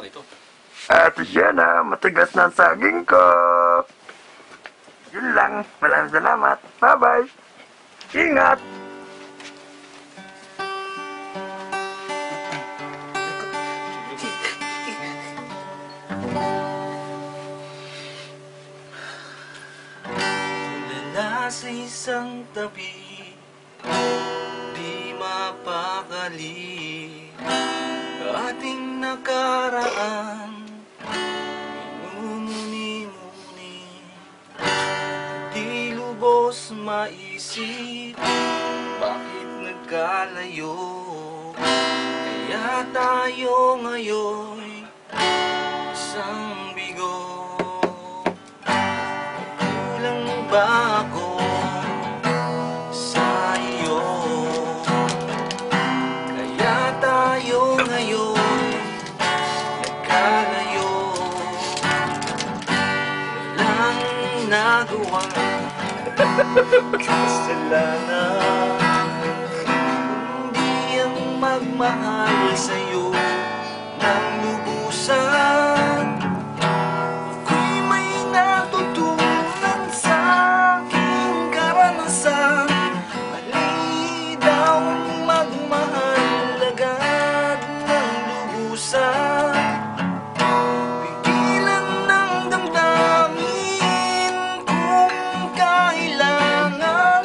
ako dito. Ate Sienna, matigas na ang saging ko. Yun lang. Maraming salamat. Bye-bye. Ingat! Tulala sa isang tabi, di mapakali, ating nakaraan, minumuni-muni, di lubos maisip, bakit nagkalayo, kaya tayo ngayon isang bigo. Kulang ba ako sa iyo, kaya tayo ngayon nagkalayo, walang nagawang kasalanan, hindi ang magmahal sa'yo ng lubusan. Ako'y may natutunan sa aking karanasan, mali daw ang magmahal agad ng lubusan. Pigilan ng damdamin kung kailangan,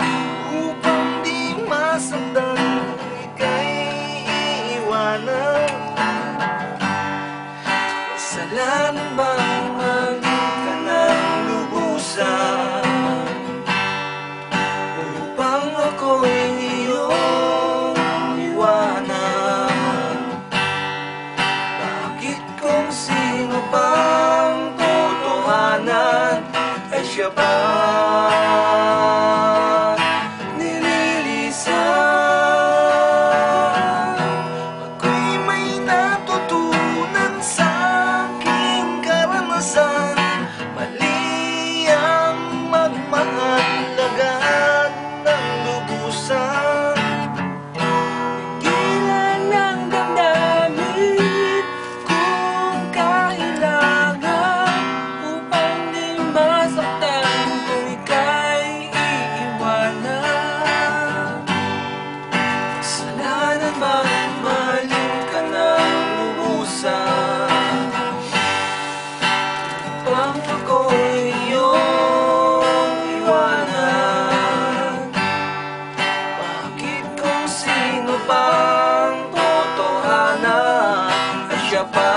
upang di masaktan kung ika'y iiwanan. Kasalanan bang mali ka ng lubusan, upang ako'y iyong iwanan? Bakit kung sino pang totohanan ay siya pa nililisan? Ako'y may natutunan sa aking karanasan, mali ang magmahal agad ng lubusan. Pigilan ng damdamin kung kailangan, upang di masaktan kung ika'y iiwanan. Kasalanan bang mahalin ka ng lubusan, upang ako'y iyong iwanan? Bakit kung sino pang totohanan ay siya pa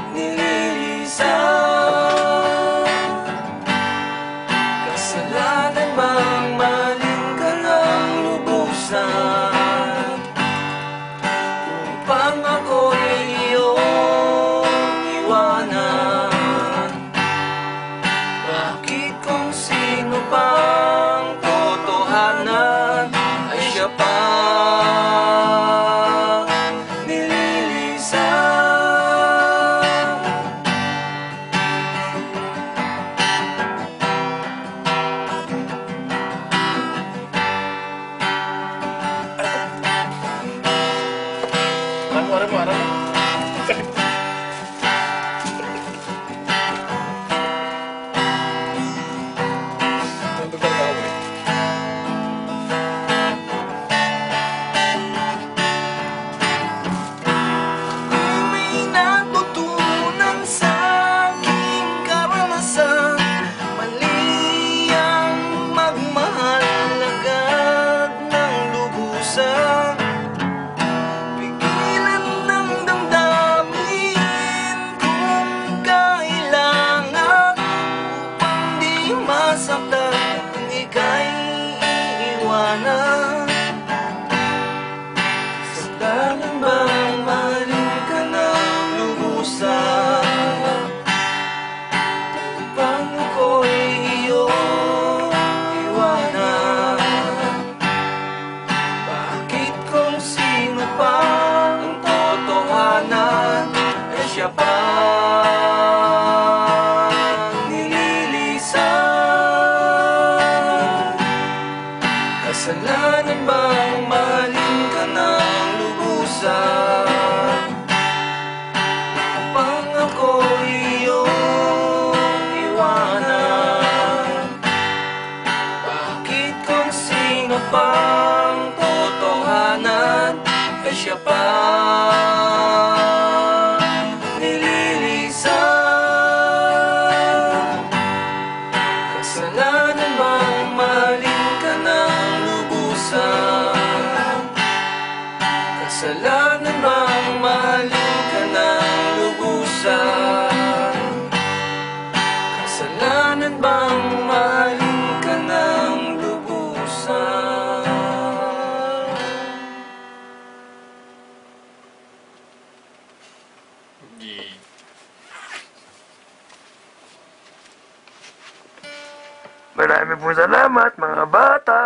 nililisan? Kasalanan bang mahalin ka ng lubusan, upang ako'y iyong iwanan? Bakit kung sino pang totohanan ay siya pa nililisan? Aramo mo. May natutunan sa aking karanasan, mali ang magmahal agad ng lubusan. Pigilan ng damdamin kung kailangan, upang di masaktan kung ika'y iiwanan. Kasalanan bang mahalin ka ng lubusan, upang ako'y iyong iwanan? Bakit kung sino pa ang totohanan ay siya pa nililisan? Kasalanan bang mahalin ka ng lubusan, ay siya pa nililisan. Kasalanan bang mahalin ka ng lubusan? Kasalanan bang mahalin ka ng lubusan? Kasalanan bang mahalin ka ng lubusan? Marami pong salamat mga bata.